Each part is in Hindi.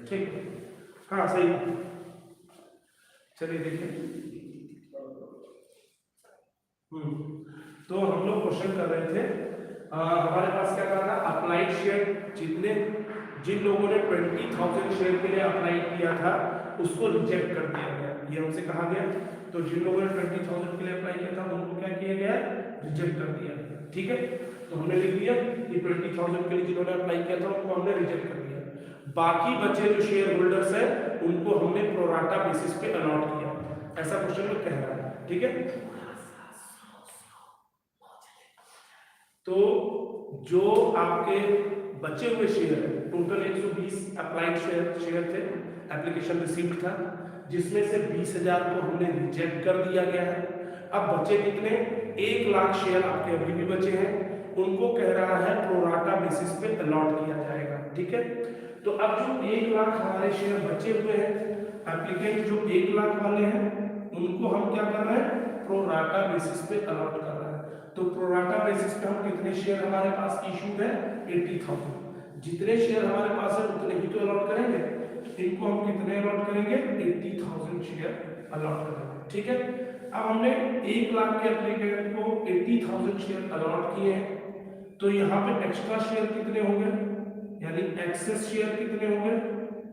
ठीक, हाँ सही। चलिए देखिए, तो हम लोग क्वेश्चन कर रहे थे, हमारे पास क्या कहा था, अप्लाइड शेयर जिन लोगों ने 20,000 शेयर के लिए अप्लाई किया था उसको रिजेक्ट कर दिया गया, ये हमसे कहा गया। तो जिन लोगों ने 20,000 के लिए अप्लाई किया था उनको क्या किया गया, रिजेक्ट कर दिया। ठीक है, तो हमने लिख दिया कि 20,000 के लिए जिन्होंने अप्लाई किया था उनको हमने रिजेक्ट कर दिया। बाकी बचे जो शेयर होल्डर्स है उनको हमने प्रोराटा बेसिस पे अलॉट किया, ऐसा क्वेश्चन में कह रहा है। ठीक है, तो जो आपके बचे हुए शेयर है, टोटल 120 अप्लाइड शेयर थे, एप्लीकेशन रिसीव्ड था, जिसमें से 20,000 को हमने रिजेक्ट कर दिया गया है। अब बचे कितने, 1 लाख शेयर आपके अभी भी बचे हैं, उनको कह रहा है प्रोराटा बेसिस पे अलॉट किया जाएगा। ठीक है, तो अब जो 1 लाख हमारे शेयर बचे हुए हैं, एप्लीकेंट जो 1 लाख वाले हैं उनको हम क्या कर रहे हैं, प्रोराटा बेसिस पे अलॉट कर रहे हैं। तो प्रोराटा बेसिस पे हम कितने शेयर हमारे पास इशूड है, 80,000। जितने शेयर हमारे पास है उतने ही तो अलॉट करेंगे, इनको हम कितने अलॉट करेंगे, 80,000 शेयर अलॉट करेंगे। ठीक है, अब हमने 1 लाख के एप्लीकेंट को 80,000 शेयर अलॉट किए हैं, तो यहाँ पे एक्स्ट्रा शेयर कितने होंगे, यानी एक्सेस शेयर कितने होंगे,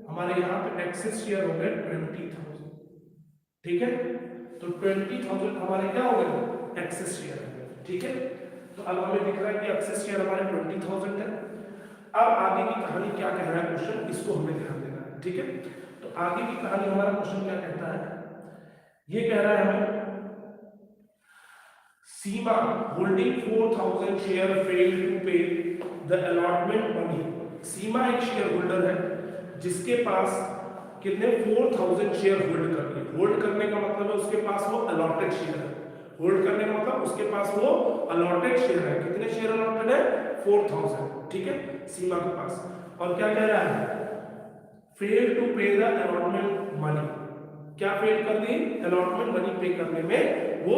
हमारे यहाँ पे एक्सेस शेयर हो गए 20,000। ठीक है, तो 20,000 हमारे क्या हो गए, एक्सेस शेयर है। ठीक है, तो अब हमें दिख रहा है कि एक्सेस शेयर हमारे 20,000 है। अब आगे की कहानी क्या कह रहा है क्वेश्चन, इसको हमें ध्यान देना है। ठीक है, तो आगे की कहानी हमारा क्वेश्चन क्या कहता है, ये कह रहा है हमें सीमा होल्डिंग 4,000 शेयर फेल्ड टू पे द अलॉटमेंट मनी। सीमा एक शेयर होल्डर है जिसके पास कितने, 4,000 शेयर होल्ड कर लिए। होल्ड करने का मतलब है उसके पास वो अलॉटेड शेयर है, होल्ड करने का मतलब उसके पास वो अलॉटेड शेयर है। कितने शेयर अलॉटेड है, 4,000। ठीक है, सीमा के पास, और क्या कह रहा है, फेल टू पे द अलॉटमेंट मनी। क्या फेल कर दी, अलॉटमेंट मनी पे करने में वो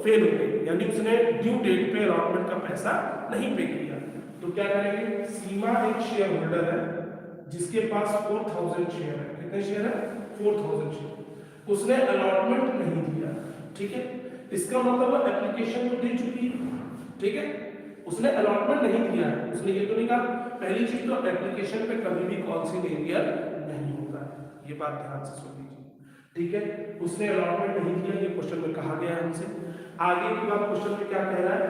फेल हो गई, यानी उसने ड्यू डेट पे अलॉटमेंट का पैसा नहीं पे किया। तो क्या करेंगे, सीमा एक शेयर होल्डर है जिसके पास 4,000 शेयर है। कितने शेयर है, 4,000 शेयर, उसने अलॉटमेंट नहीं दिया। ठीक है, इसका मतलब वो एप्लीकेशन तो दे चुकी है। ठीक है, उसने अलॉटमेंट नहीं दिया है, उसने ये तो नहीं कहा। पहली चीज तो एप्लीकेशन पे कभी भी कॉल सी नहीं होता है, ये बात ध्यान से सुन लीजिए। ठीक है, उसने अलॉटमेंट नहीं किया, ये क्वेश्चन में कहा गया है हमसे। आगे की बात क्वेश्चन में क्या कह रहा है,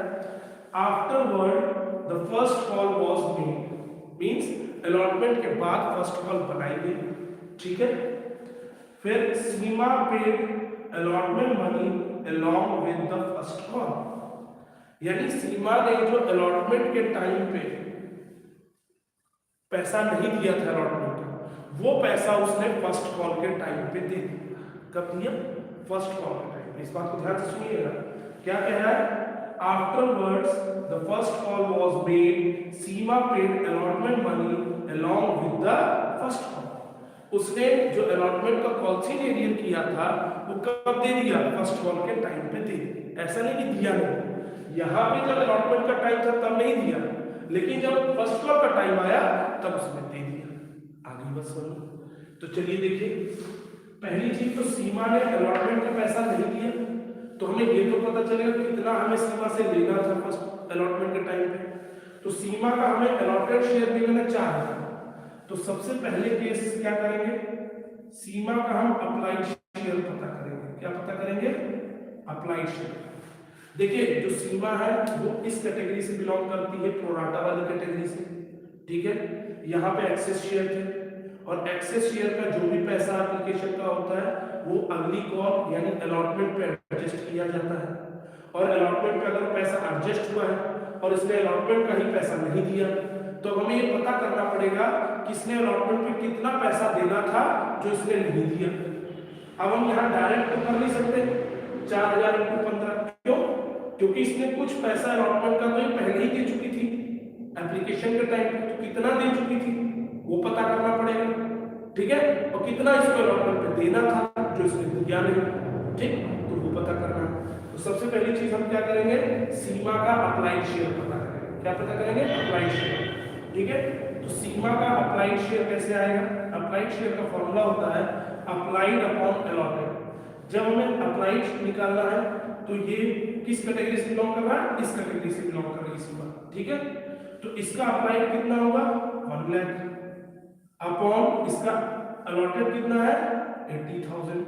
afterward the first call was made, means allotment के बाद फर्स्ट कॉल बनाई गई। ठीक है, फिर Seema paid allotment money along with the first call, यानी सीमा ने जो अलॉटमेंट के टाइम पे पैसा नहीं दिया था अलॉटमेंट का, वो पैसा उसने फर्स्ट कॉल के टाइम पे दे दिया। कब दिया, फर्स्ट कॉल के टाइम पे। इस बात को ध्यान से सुनिएगा, क्या कह रहा है, afterwards the first call was made, Seema paid allotment money along with the first call. उसने जो अलॉटमेंट का कॉन्सिडरेशन किया था वो कब दे दिया, फर्स्ट कॉल के टाइम पे दे दिया। ऐसा नहीं कि दिया नहीं, यहाँ पे जब अलॉटमेंट का टाइम था तब नहीं दिया, लेकिन जब फर्स्ट कॉल का टाइम आया तब उसने दे दिया। आगे बस सुनो, तो चलिए देखिए, पहली चीज तो सीमा ने अलॉटमेंट का पैसा नहीं दिया, तो हमें ये तो पता चलेगा कितना हमें सीमा से लेना था फर्स्ट अलॉटमेंट के टाइम पे। तो सीमा का हमें अलॉटेड शेयर भी लेना चाहिए, तो सबसे पहले केस क्या करेंगे, सीमा का हम अप्लाइड शेयर पता करेंगे। क्या पता करेंगे, अप्लाइड शेयर। देखिए जो सीमा है वो इस कैटेगरी से बिलोंग करती है, प्रोराटा वाली कैटेगरी से। ठीक है, यहाँ पे एक्सेस शेयर थे, और एक्सेस शेयर का जो भी पैसा एप्लीकेशन का होता है वो अगली कॉल यानी अलॉटमेंट पे एडजस्ट किया जाता है। और अलॉटमेंट पे अगर पैसा एडजस्ट हुआ है और इसने अलॉटमेंट का ही पैसा नहीं दिया, तो हमें ये पता करना पड़ेगा कि इसने अलॉटमेंट पे कितना पैसा देना था जो इसने नहीं दिया। अब हम यहाँ डायरेक्ट तो कर नहीं सकते 4,000 × 15, क्यों, क्योंकि इसने कुछ पैसा अलॉटमेंट का तो पहले ही दे चुकी थी एप्लीकेशन के टाइम पे, तो कितना दे चुकी थी वो पता करना पड़ेगा। ठीक है, और कितना इसको अलॉटमेंट पे देना था जो इसने दिया नहीं। ठीक, तो वो पता करना। तो सबसे पहली चीज हम क्या करेंगे, सीमा का अप्लाइड शेयर पता करेंगे। क्या पता करेंगे? Applied share. ठीक है, तो सिग्मा का अप्लाइड शेयर कैसे आएगा? अप्लाइड शेयर का फॉर्मूला होता है अप्लाइड अपॉन अलॉटेड। जब हमें अप्लाइड निकालना है तो ये किस कैटेगरी से बिलोंग कर रहा है? इस कैटेगरी से बिलोंग कर रही है सिग्मा। ठीक है, तो इसका अप्लाइड कितना होगा? 1 लाख अपॉन इसका अलॉटेड कितना है? 80,000।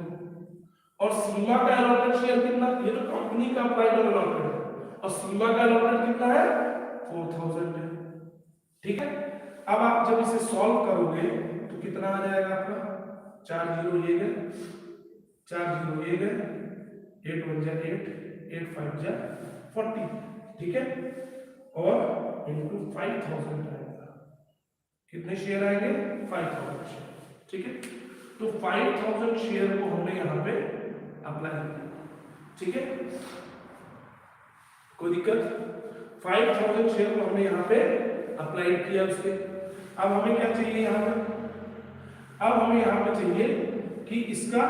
और सीमा का अलॉटेड शेयर कितना? ये तो कंपनी का अप्लाइड और अलॉटेड है, और सीमा का अलॉटेड कितना है? 4,000 है। ठीक है, अब आप जब इसे सॉल्व करोगे तो कितना आ जाएगा आपका? 4 जीरो ये गए, 4 जीरो ये गए, 8 1 जा 8, 8 5 जा 40। ठीक है, और इनटू 5,000 आएगा। कितने शेयर आएंगे? 5,000 शेयर। ठीक है, तो 5,000 शेयर को हमने यहाँ पे अप्लाई किया। ठीक है, कोई दिक्कत? 5,000 शेयर को हमने यहाँ पे अप्लाई किया उसके। अब हमें क्या चाहिए यहाँ पे? अब हमें यहाँ पे चाहिए कि इसका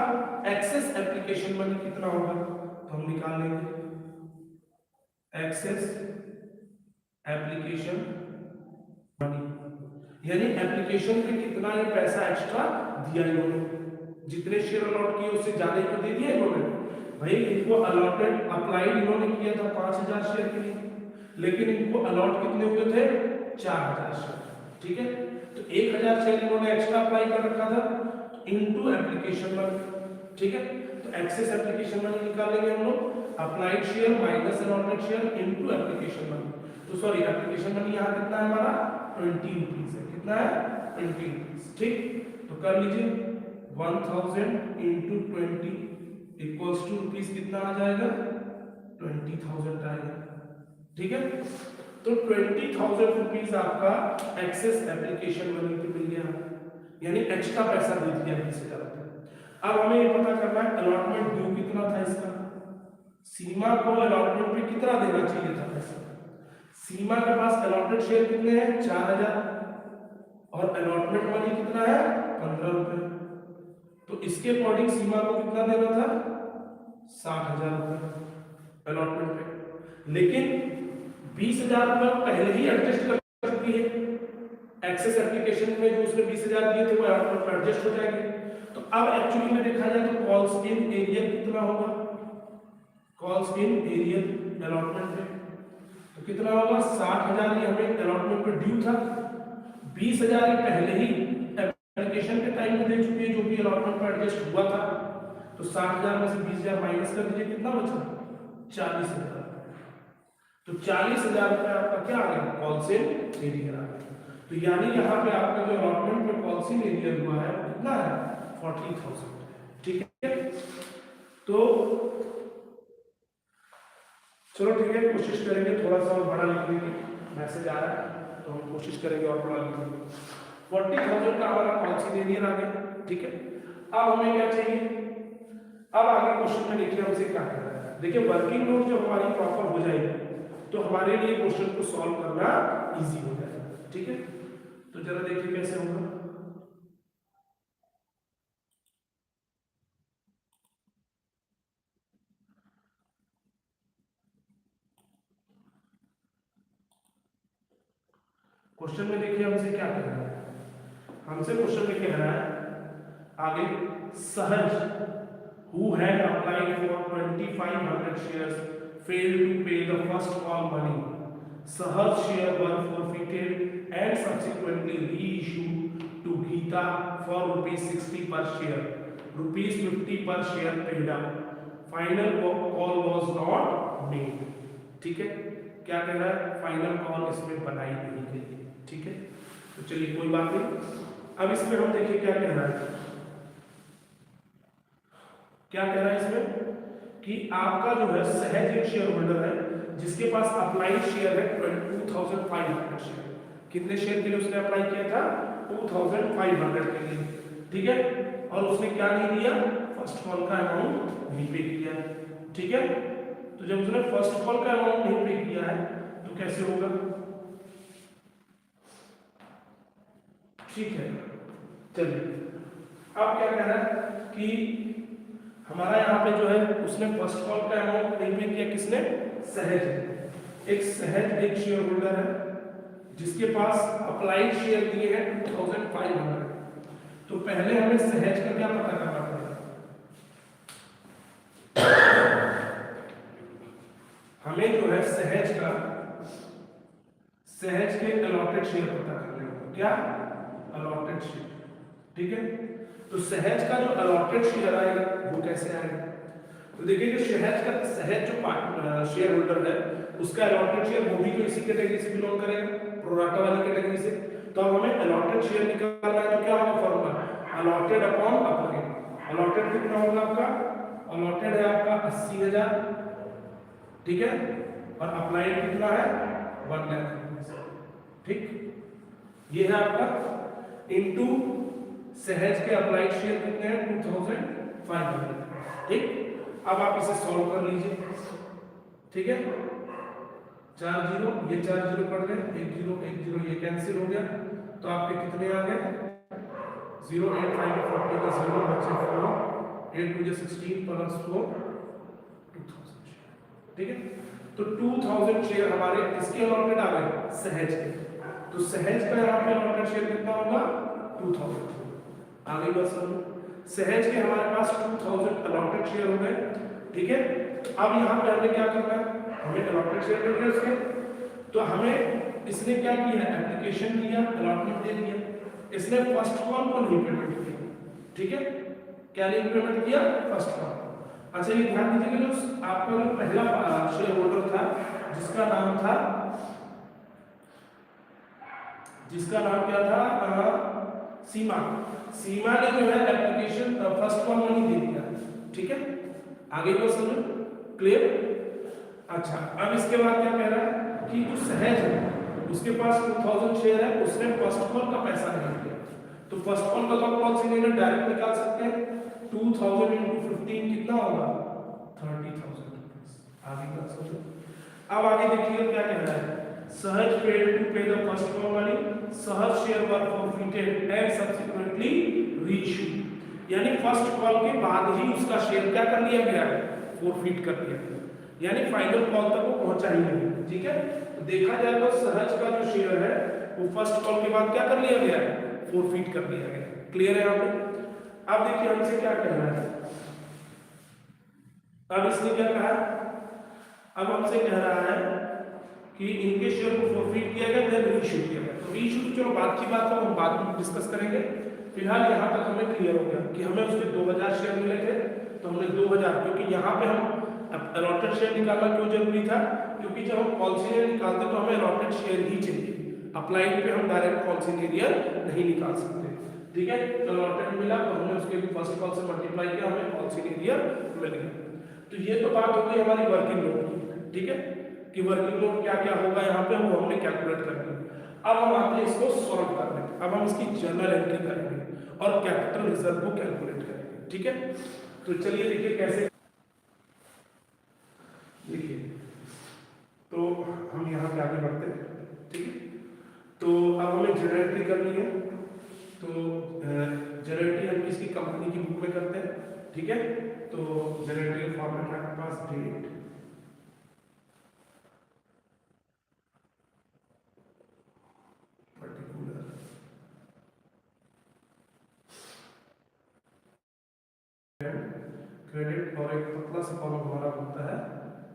एक्सेस एप्लीकेशन मनी कितना होगा, तो हम निकाल लेंगे एक्सेस एप्लीकेशन मनी, यानी एप्लीकेशन पे कितना ये पैसा एक्स्ट्रा दिया इन्होंने। जितने शेयर अलॉट किए उससे ज्यादा ही तो दे दिया इन्होंने। भाई इनको अलॉटेड अप्लाइड इन्होंने किया था 5,000 शेयर के लिए, लेकिन इनको अलॉट कितने हुए थे? 4,000 शेयर। ठीक है, तो 1,000 शेयर इन्होंने एक्स्ट्रा अप्लाई कर रखा था इनटू एप्लीकेशन मनी। ठीक है, तो एक्सेस एप्लीकेशन मनी निकालेंगे हम लोग, applied share minus allotted share into application money. तो सॉरी, एप्लीकेशन मनी यहाँ कितना है हमारा? 20 रुपीज है। कितना है? 20 रुपीज। ठीक, तो कर लीजिए 1000 इंटू 20 इक्वल्स टू रुपीज कितना आ जाएगा? 20,000 आएगा। ठीक है, तो 20,000 रुपीज आपका एक्सेस एप्लीकेशन मनी पे मिल गया, यानी एक्स्ट्रा पैसा दे दिया किसी तरह। अब हमें ये पता करना है अलॉटमेंट ड्यू कितना था इसका। सीमा को अलॉटमेंट पे कितना देना चाहिए था पैसा? सीमा के पास अलॉटेड शेयर कितने हैं? 4,000, और अलॉटमेंट मनी कितना है? 15 रुपए। तो इसके अकॉर्डिंग सीमा को कितना देना था? 60,000 रुपए अलॉटमेंट पे, लेकिन 20,000 रुपए पहले ही एडजस्ट कर चुकी है। एक्सेस एप्लीकेशन में जो उसने 20,000 दिए थे वो अलॉटमेंट में एडजस्ट हो जाएंगे। तो अब एक्चुअली में देखा जाए तो कॉल्स इन एरियर कितना होगा? कॉल्स इन एरियर अलॉटमेंट में तो कितना होगा? 60,000 ही हमें अलॉटमेंट पे ड्यू था, 20,000 ही पहले ही एप्लीकेशन के टाइम में दे चुकी है जो भी अलॉटमेंट पे एडजस्ट हुआ था। तो 60,000 में से 20,000 माइनस कर दीजिए, कितना बचा? 40,000। तो 40,000 रुपए आपका क्या आ गया? कॉल्स इन एरियर आ गया। तो यानी यहाँ पे आपका जो अलॉटमेंट पे कॉल्स इन एरियर हुआ है कितना है? 40,000। ठीक है, तो चलो ठीक है, कोशिश करेंगे थोड़ा सा और बड़ा लिखने की। मैसेज आ रहा है तो हम कोशिश करेंगे और बड़ा लिखने की। 40,000 का हमारा कॉल्स इन एरियर आ गया। ठीक है, अब हमें क्या चाहिए? अब आगे क्वेश्चन में देखिए हमसे क्या कर रहा है। देखिए वर्किंग नोट जब हमारी प्रॉपर हो जाएगी तो हमारे लिए क्वेश्चन को सॉल्व करना इजी हो जाएगा। ठीक है, तो जरा देखिए कैसे होगा। क्वेश्चन में देखिए हमसे क्या कह रहा है। हमसे क्वेश्चन में कह रहा है आगे, सहज who had applied for 2,500 shares failed to pay the first call money. Sahaj share were forfeited and subsequently reissued to Geeta for ₹60 per share. ₹50 per share paid up. Final call was not made. ठीक है, क्या कह रहा है? फाइनल कॉल इसमें बनाई नहीं गई। ठीक है, तो चलिए कोई बात नहीं। अब इसमें हम देखिए क्या कह रहा है। क्या कह रहा है इसमें कि आपका जो है सहज एक शेयर होल्डर है जिसके पास अप्लाइड शेयर है 2,500 शेयर। कितने शेयर के लिए उसने अप्लाई किया था? 2,500 के लिए। ठीक है, और उसने क्या नहीं दिया? फर्स्ट कॉल का अमाउंट नहीं पे किया। ठीक है, तो जब उसने फर्स्ट कॉल का अमाउंट नहीं पे किया है तो कैसे होगा? ठीक है, चलिए अब क्या कह रहा है कि हमारा यहाँ पे जो है उसने फर्स्ट कॉल का अमाउंट नहीं पे किया। किसने? सहज। एक सहज एक शेयर होल्डर है जिसके पास अप्लाइड शेयर दिए हैं 2500। तो पहले हमें सहज का क्या पता करना पड़ेगा, हमें जो है सहज के अलॉटेड शेयर पता करने होगा। क्या अलॉटेड शेयर, ठीक है। तो सहज का जो अलॉटेड शेयर आएगा वो कैसे आएगा, तो देखिए जो सहज जो शेयर होल्डर है उसका अलॉटेड शेयर वो भी तो इसी कैटेगरी से बिलोंग करेगा, प्रोराटा वाली कैटेगरी से। तो अब हमें अलॉटेड शेयर निकालना है, तो क्या होगा formula, allotted upon applied. Allotted कितना होगा आपका, अलॉटेड है आपका 80,000, ठीक है, और अप्लाइड कितना है 1 लाख, ठीक। ये है आपका इनटू सहज के अप्लाइड शेयर कितने हैं 2500, ठीक। अब आप इसे सॉल्व कर लीजिए, ठीक है। 4 जीरो, ये 4 जीरो कट गए, 1 जीरो 1 जीरो ये कैंसिल हो गया, तो आपके कितने आ गए 0 8 5 40 का 0 बचे 4, 8 2 16 प्लस 4 2000, ठीक है। तो 2000 शेयर हमारे किसके अलॉटेड आ गए, सहज के। तो सहज का यहाँ पे अलॉटेड शेयर कितना होगा 2000। आगे बस सहज के हमारे पास 2000 अलॉटेड शेयर हो गए, ठीक है। अब यहाँ पे हमें क्या करना है, हमें अलॉटेड शेयर मिल गए उसके, तो हमें इसने क्या किया, एप्लीकेशन दिया, अलॉटमेंट दे दिया, इसने फर्स्ट कॉल को नहीं पेमेंट किया, ठीक है। क्या नहीं पेमेंट किया, फर्स्ट कॉल। अच्छा ये ध्यान दीजिएगा, जो आपका जो पहला शेयर होल्डर था जिसका नाम क्या था सीमा ने जो है एप्लीकेशन फर्स्ट कॉल नहीं दे दिया, ठीक है। आगे को समझो, क्लियर। अच्छा अब इसके बाद क्या कह रहा है कि जो सहज है उसके पास 2000 शेयर है, उसने फर्स्ट कॉल का पैसा नहीं दिया, तो फर्स्ट कॉल का पॉलिसी में डायरेक्ट निकाल सकते हैं, 2000 into 15 कितना होगा 30,000 रुपीस। आगे का समझो। अब आगे देखिए क्या कह रहा है, सहज failed to pay the first call money, सहज share were forfeited and subsequently reissued, यानी फर्स्ट कॉल के बाद ही उसका शेयर क्या कर लिया गया है, फोरफिट कर दिया गया, यानी फाइनल कॉल तक वो पहुंचा ही नहीं, ठीक है। तो देखा जाए तो सहज का जो शेयर है वो फर्स्ट कॉल के बाद क्या कर लिया गया है, फोरफिट कर दिया गया। क्लियर है यहाँ पे। अब देखिए हमसे क्या कह रहा है, अब इसने क्या कहा, अब हमसे कह रहा है कि इनके शेयर को फोरफिट किया गया, देन रीइश्यू किया गया। तो रीइश्यू चलो बात की बात है, हम बाद में डिस्कस करेंगे। फिलहाल यहाँ तक हमें क्लियर हो गया कि हमें उसके 2000 शेयर मिले थे, तो हमने 2000, क्योंकि यहाँ पे हम अलॉटेड शेयर निकालना क्यों जरूरी था, क्योंकि जब हम कॉन्सिनियर निकालते तो हमें अलॉटेड शेयर ही चाहिए, अप्लाइड पे हम डायरेक्ट कॉन्सिनियर नहीं निकाल सकते, ठीक है। तो अलॉटेड मिला तो हमने उसके फर्स्ट कॉल से मल्टीप्लाई किया, हमें कॉन्सिनियर मिल गया। तो ये तो बात हो गई हमारी वर्किंग लोड की, ठीक है, कि वर्किंग लोड क्या क्या होगा यहाँ पे वो हमने कैलकुलेट कर लिया। अब हम आते हैं इसको सॉल्व करने, अब हम इसकी जर्नल एंट्री करेंगे और कैपिटल रिजर्व को कैलकुलेट करेंगे, ठीक है। तो चलिए देखिए कैसे, देखिए तो हम यहाँ पे आगे बढ़ते हैं, ठीक है। तो अब हमें जर्नल एंट्री करनी है, तो जर्नल एंट्री हम किसकी कंपनी की बुक में करते हैं, ठीक है। तो जर्नल एंट्री का फॉर्मेट है आपके पास डेट, क्रेडिट और एक पतला सा कॉलम हमारा होता है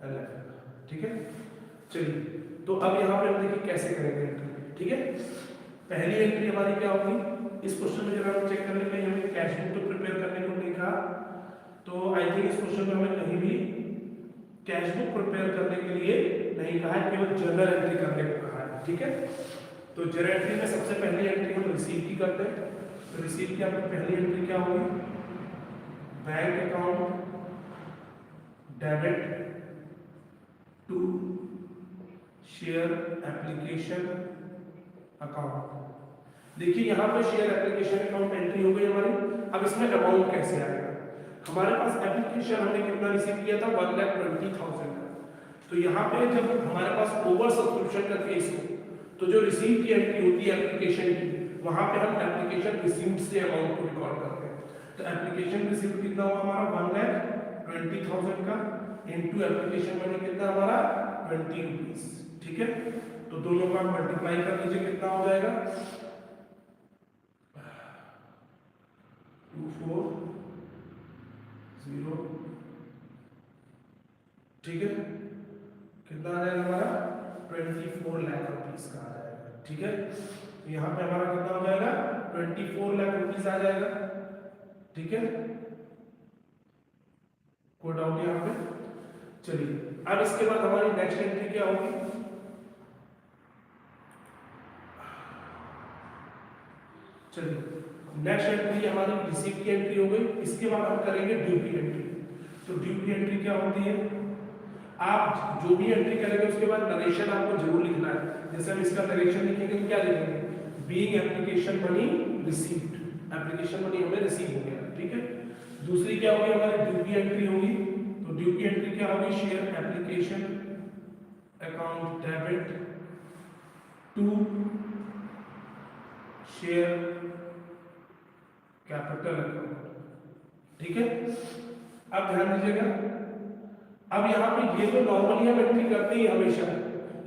LF, ठीक है। चलिए तो अब यहाँ पे हम देखिए कैसे करेंगे एंट्री, ठीक है। पहली एंट्री हमारी क्या होगी, इस क्वेश्चन में जब हम चेक करने में हमें कैश बुक तो प्रिपेयर करने को नहीं कहा, तो आई थिंक इस क्वेश्चन में हमें कहीं भी कैश बुक प्रिपेयर करने के लिए नहीं कहा है, केवल जर्नल एंट्री करने को कहा है, ठीक है। तो जर्नल एंट्री में सबसे पहली एंट्री हम रिसीव की करते हैं, तो रिसीव की आपकी पहली एंट्री क्या होगी, bank account debit to share application account. देखिए यहाँ पे शेयर एप्लीकेशन अकाउंट एंट्री हो गई हमारी। अब इसमें अमाउंट कैसे आएगा, हमारे पास एप्लीकेशन हमने कितना रिसीव किया था 1,20,000 का, तो यहाँ पे जब हमारे पास ओवर सब्सक्रिप्शन का केस हो तो जो रिसीव की एंट्री होती है एप्लीकेशन की, वहां पे हम एप्लीकेशन रिसीव्ड से अमाउंट को रिकॉर्ड करते हैं। तो एप्लीकेशन रिसीव्ड कितना हुआ हमारा 1,20,000 का, इनटू एप्लीकेशन मनी कितना हमारा 20 रुपीज। ठीक है, तो दोनों का मल्टीप्लाई कर लीजिए, कितना हो जाएगा 24,0। ठीक है, कितना आ जाएगा हमारा 24 लाख रुपीज का आ जाएगा। ठीक है, यहाँ पे हमारा कितना हो जाएगा 24 लाख रुपीज आ जाएगा। ठीक है, कोई डाउट यहाँ पे? चलिए, अब इसके बाद हमारी नेक्स्ट एंट्री क्या होगी? चलिए, नेक्स्ट एंट्री हमारी रिसीव की एंट्री हो गई। इसके बाद हम करेंगे ड्यू की एंट्री। तो ड्यू की एंट्री क्या होती है? आप जो भी एंट्री करेंगे उसके बाद नरेशन आपको जरूर लिखना है। जैसे हम इसका नरेशन लिखेंगे तो क्या लिखेंगे? Being application money received, application money हमें रिसीव हो गया। ठीक है, दूसरी क्या होगी हमारी ड्यू की एंट्री होगी। तो ड्यू की एंट्री क्या होगी? Share application account debit to share capital account. ठीक है, अब ध्यान दीजिएगा, अब यहाँ पे ये तो नॉर्मली हम एंट्री करते ही हमेशा,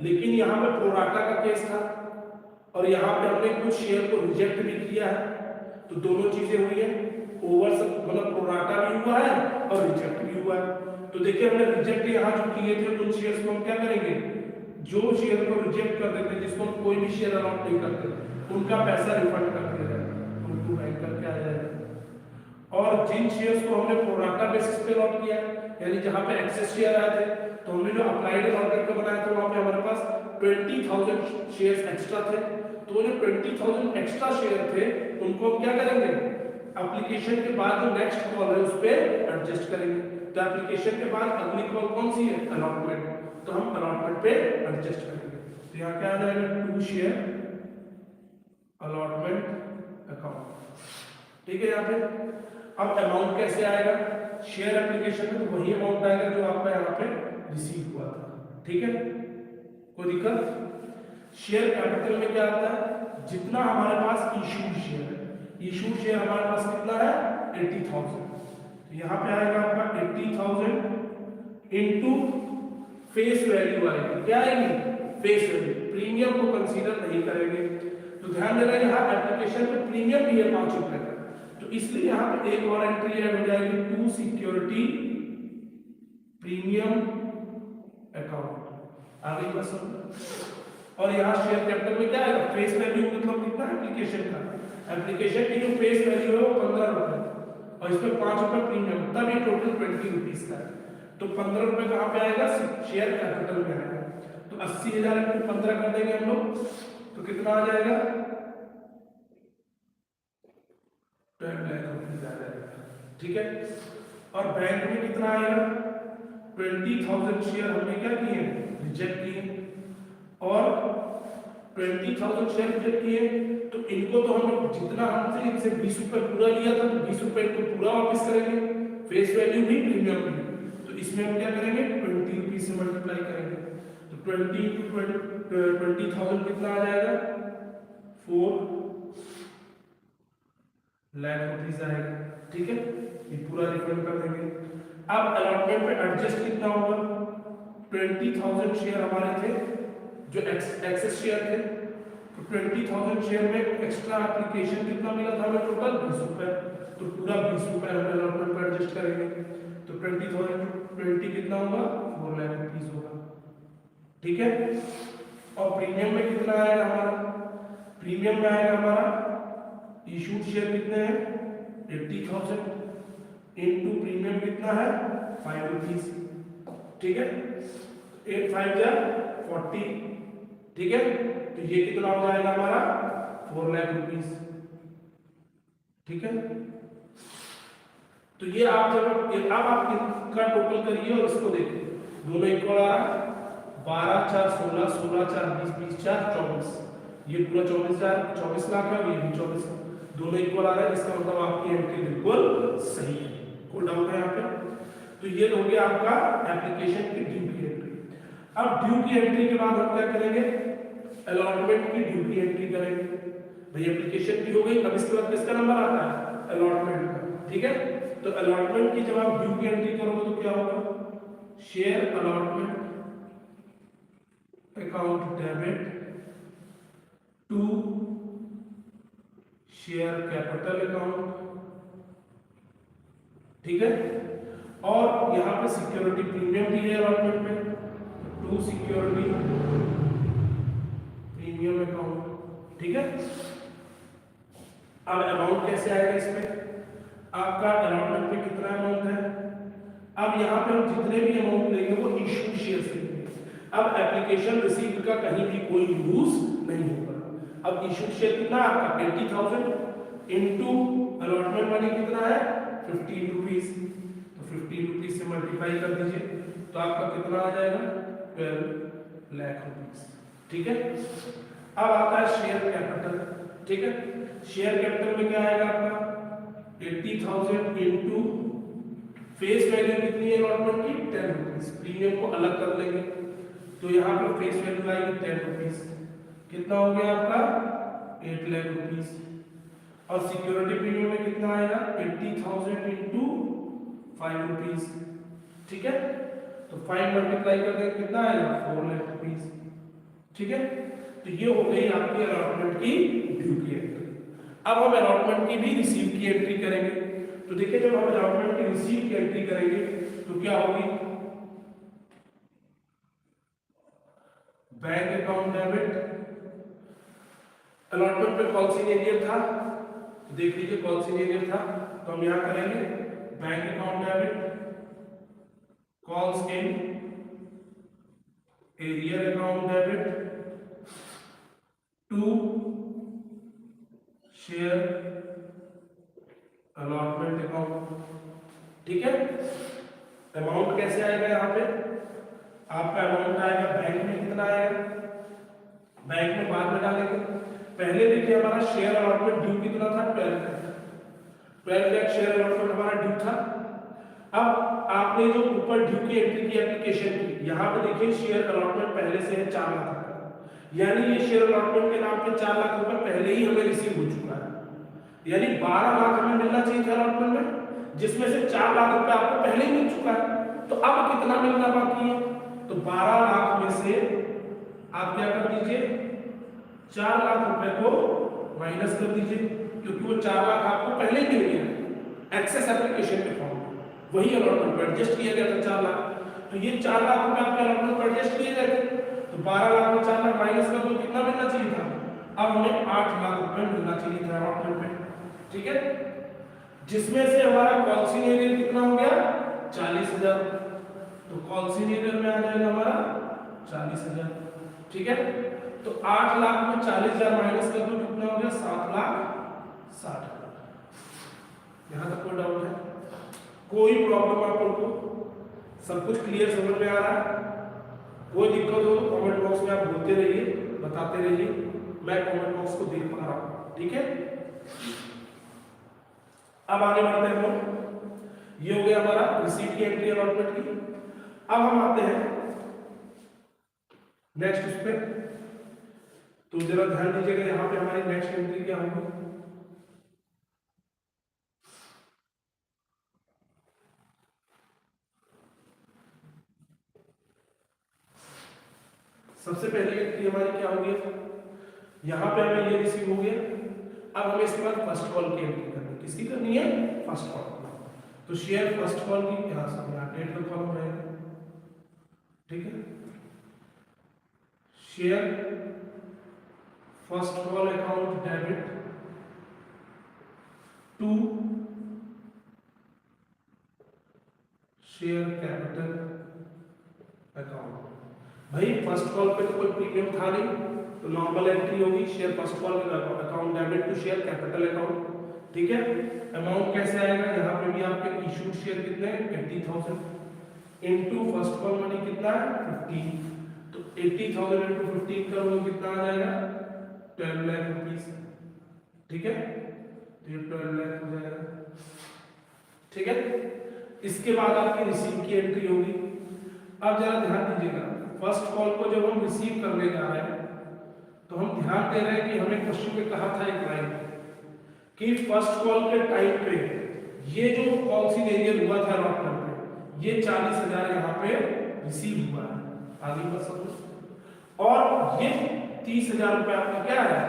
लेकिन यहाँ पे प्रोराटा का केस था और यहाँ पे हमने कुछ शेयर को रिजेक्ट भी किया है। तो दोनों चीजें हुई है, ओवर मतलब प्रोराटा भी हुआ है और रिजेक्ट भी हुआ है। तो देखिए, हमने रिजेक्ट यहाँ जो किए थे उन शेयर्स को हम क्या करेंगे? जो शेयर को रिजेक्ट कर देते, जिसको हम कोई भी शेयर अलॉट नहीं करते, उनका पैसा रिफंड कर दिया जाएगा, उनको बैंक करके आ जाएगा। और जिन शेयर्स को हमने प्रोराटा बेसिस पे अलॉट किया, यानी जहां पे एक्सेस शेयर आए थे, तो हमने जो अप्लाइड अलॉटमेंट का बनाया था वहां पे हमारे पास 20,000 शेयर्स एक्स्ट्रा थे। तो वो जो 20,000 एक्स्ट्रा शेयर थे उनको हम क्या करेंगे? एप्लीकेशन के बाद जो नेक्स्ट कॉल है उस पे एडजस्ट करेंगे। तो एप्लीकेशन के बाद अगली कॉल कौन सी है? अलॉटमेंट। तो हम अलॉटमेंट पे एडजस्ट करेंगे। तो यहाँ क्या आ जाएगा? To share allotment account. ठीक है, यहाँ पे अब अमाउंट कैसे आएगा? शेयर एप्लीकेशन में तो वही अमाउंट आएगा जो आपका यहाँ पे रिसीव हुआ था। ठीक है, कोई दिक्कत? शेयर कैपिटल में क्या आता है? जितना हमारे पास इशूड शेयर है, इशूड शेयर हमारे पास कितना है? 80,000। तो यहाँ पे आएगा आपका 80,000 इनटू फेस वैल्यू आएगी। क्या आएगी? Face value. प्रीमियम को कंसीडर नहीं करेंगे। तो ध्यान देना, यहाँ एप्लीकेशन में प्रीमियम भी है 5 रुपए का, तो इसलिए यहाँ पे एक और एंट्री ऐड हो जाएगी, टू सिक्योरिटी प्रीमियम अकाउंट। आगे बस। और यहाँ शेयर कैपिटल में क्या है? फेस वैल्यू मतलब कितना एप्लीकेशन का? एप्लीकेशन की जो फेस वैल्यू है वो 15 रुपए और इसमें 5 रुपए प्रीमियम, तब ये टोटल 20 रुपीज का है। तो 15 रुपए कहाँ पे आएगा? शेयर कैपिटल में आएगा। तो 80,000 इंटू 15 कर देंगे हम लोग, तो कितना आ जाएगा? 10 लाख रुपीज आ जाएगा। ठीक है, और बैंक में कितना आएगा? 20,000 शेयर हमने क्या किए? रिजेक्ट किए। और 20,000 शेयर रिजेक्ट किए, तो इनको तो हम जितना हमसे इनसे 20 रुपए पूरा लिया था, तो 20 रुपए इनको पूरा वापस करेंगे, फेस वैल्यू भी प्रीमियम भी। तो इसमें हम क्या करेंगे? 20 रुपीज से मल्टीप्लाई करेंगे। तो 20,000 कितना आ जाएगा? 4 लाख रुपीज आएगा। ठीक है, ये पूरा रिफंड कर देंगे। अब अलॉटमेंट पे एडजस्ट कितना होगा? 20,000 शेयर हमारे थे जो एक्सेस शेयर थे, तो 20,000 शेयर में एक्स्ट्रा एप्लीकेशन कितना मिला था हमें? टोटल 20 रुपए। तो पूरा 20 रुपए हम अलॉटमेंट पे एडजस्ट करेंगे। तो 20,020 कितना होगा? 4 लाख रुपीज होगा। ठीक है, और प्रीमियम में कितना आएगा हमारा? प्रीमियम में आएगा हमारा इशूड शेयर कितने हैं? 80,000 इनटू प्रीमियम कितना है? 5 रुपीज। ठीक है, 8 5 जा 40। ठीक है, तो ये कितना हो जाएगा हमारा? 4 लाख रुपीज। ठीक है, तो ये आप जब अब आप इनका टोटल करिए और इसको देखिए, दोनों इक्वल आ रहा है। 12 4 16, 16 4 20, 20 4 24। ये पूरा 24 लाख है, ये भी 24 है, दोनों इक्वल आ रहा है। इसका मतलब आपकी एंट्री बिल्कुल सही है। कोई डाउट है यहाँ पे? तो ये हो गया आपका एप्लीकेशन की ड्यू की एंट्री। अब ड्यू की एंट्री के बाद हम क्या करेंगे? अलॉटमेंट की ड्यू की एंट्री करेंगे। भाई एप्लीकेशन की हो गई, अब इसके बाद किसका नंबर आता है? अलॉटमेंट का। ठीक है, तो अलॉटमेंट की जब आप ड्यू की एंट्री करोगे तो क्या होगा? Share allotment account debit to share capital account, ठीक है। और यहां पे सिक्योरिटी प्रीमियम भी है अलॉटमेंट में, टू सिक्योरिटी प्रीमियम अकाउंट, ठीक है। अब अमाउंट कैसे आएगा इसमें, आपका अलॉटमेंट में कितना अमाउंट है, अब यहाँ पे हम जितने भी अमाउंट लेंगे वो इश्यू शेयर से लेंगे। अब एप्लीकेशन रिसीव्ड का कहीं भी कोई यूज नहीं होगा। अब इश्यू शेयर कितना आपका 80,000 इनटू अलॉटमेंट मनी कितना है 15 रुपीज, तो 15 रुपीज से मल्टीप्लाई कर दीजिए तो आपका कितना आ जाएगा 12 लाख रुपीज, ठीक है। अब आता है शेयर कैपिटल, ठीक है। शेयर कैपिटल में क्या आएगा आपका 80,000 इनटू फेस वैल्यू कितनी है अलॉटमेंट की 10 रुपीज, प्रीमियम को अलग कर लेंगे तो यहाँ पर फेस वैल्यू आएगी 10 रुपीज, कितना हो गया आपका 8 लाख रुपीज। और सिक्योरिटी प्रीमियम में कितना आएगा 80,000 इनटू 5 रुपीज, ठीक है। तो 5 मल्टीप्लाई करके कितना आएगा 4 लाख रुपीज, ठीक है। तो ये हो गई आपकी अलॉटमेंट की ड्यू की एंट्री। अब हम अलॉटमेंट की भी रिसीव की एंट्री करेंगे। तो देखिए जब हम अलॉटमेंट की रिसीव की एंट्री करेंगे तो क्या होगी, बैंक अकाउंट डेबिट, अलॉटमेंट पे कॉल सिनेरियर था, देख लीजिए कॉल सिनेरियर था, तो हम यहां करेंगे bank account debit calls in arrear account debit to share allotment account, ठीक है। अमाउंट कैसे आएगा यहाँ पे, आपका अमाउंट आएगा बैंक में कितना आएगा, बैंक में बाद में डालेंगे। पहले देखिए हमारा शेयर अलॉटमेंट ड्यू कितना था 12 लाख शेयर अलॉटमेंट हमारा ड्यू था। अब आपने जो ऊपर ड्यू की एंट्री की एप्लीकेशन की, यहाँ पे देखिए शेयर अलॉटमेंट पहले से है 4 लाख का, यानी ये शेयर अलॉटमेंट के नाम पे 4 लाख रुपए पहले ही हमें रिसीव हो चुका है, यानी 12 लाख हमें मिलना चाहिए था अलॉटमेंट में, जिसमें से 4 लाख रुपए आपको पहले ही मिल चुका है। तो अब कितना मिलना बाकी है, तो 12 लाख में से आप क्या कर दीजिए 4 लाख रुपए को माइनस कर दीजिए, क्योंकि वो 4 लाख आपको पहले ही मिल गया एक्सेस एप्लीकेशन के फॉर्म में, वही अलॉटमेंट पर एडजस्ट किया गया था 4 लाख। तो ये 4 लाख रुपए आपके अलॉटमेंट पर एडजस्ट किए गए थे, तो 12 लाख में 4 लाख माइनस कर दो कितना मिलना चाहिए था, अब हमें 8 लाख रुपए मिलना चाहिए था अलॉटमेंट में, ठीक है। जिसमें से हमारा कॉल्सिंग एरियर कितना हो गया 40,000, तो कॉल्सिंग एरियर में आ जाएगा हमारा 40,000, ठीक है। तो 8 लाख में 40,000 माइनस कर दो कितना हो गया 7,60,000। यहां तक कोई डाउट है, कोई प्रॉब्लम आप लोग को सब कुछ क्लियर समझ में आ रहा है, कोई दिक्कत हो तो कमेंट बॉक्स में आप बोलते रहिए, बताते रहिए, मैं कमेंट बॉक्स को देख पा रहा हूं, ठीक है। अब आगे बढ़ते हैं हम, ये हो गया हमारा रिसीट की एंट्री अलॉटमेंट की। अब हम आते हैं नेक्स्ट उस पे, तो जरा ध्यान दीजिएगा यहां पे हमारी नेक्स्ट एंट्री क्या होगी। सबसे पहले एंट्री हमारी क्या होगी, यहां पे हमें ये रिसीव हो गया। अब हमें इसके बाद फर्स्ट कॉल की एंट्री करनी है, किसकी करनी है फर्स्ट कॉल। तो शेयर फर्स्ट कॉल की यहां से डेट का कॉलम रहेगा, ठीक है। Share first call account debit to share capital account. भाई फर्स्ट कॉल पे तो कोई प्रीमियम था नहीं, तो नॉर्मल एंट्री होगी share first call account debit to share capital account, ठीक है। अमाउंट कैसे आएगा, यहाँ पे भी आपके इशूड शेयर कितने 80,000 इनटू फर्स्ट कॉल मनी कितना है 15, तो 80,000 इनटू 15 करोगे कितना आ जाएगा 12 लाख रुपीस, ठीक है। तो ये 12 लाख हो जाएगा, ठीक है। इसके बाद आपकी रिसीव की एंट्री होगी। अब जरा ध्यान दीजिएगा, फर्स्ट कॉल को जब हम रिसीव करने जा रहे हैं तो हम ध्यान दे रहे हैं कि हमें क्वेश्चन में कहा था एक लाइन कि फर्स्ट कॉल के टाइम पे ये जो कॉल सिनेरियो हुआ था अलॉटमेंट में, ये 40,000 यहाँ पे रिसीव हुआ है। आगे बढ़ सकते, और ये 30,000 रुपये आपका क्या है,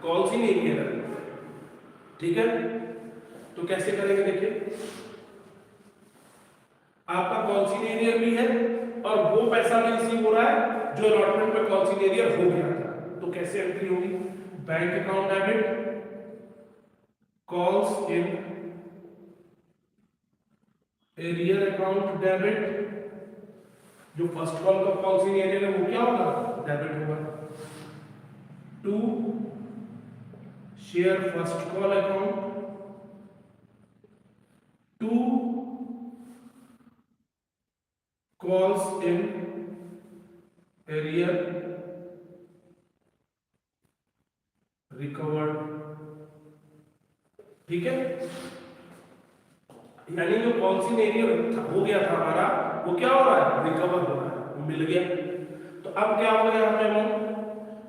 कॉल्स ही नहीं किया। ठीक है, तो कैसे करेंगे देखिए, आपका कॉल्सिंग एरियर भी है और वो पैसा भी रिसीव हो रहा है जो अलॉटमेंट में कॉल्सिंग एरियर हो गया था। तो कैसे एंट्री होगी, bank account debit calls in arrear account debit, जो फर्स्ट कॉल का कॉल्सिंग एरियर है वो क्या होगा, डेबिट होगा, to share first call account, to calls in arrear recovered। ठीक है, यानी जो कॉल्स इन एरियर हो गया था हमारा वो क्या हो रहा है, रिकवर हो रहा है, वो मिल गया। तो अब क्या हो गया हमें अमाउंट,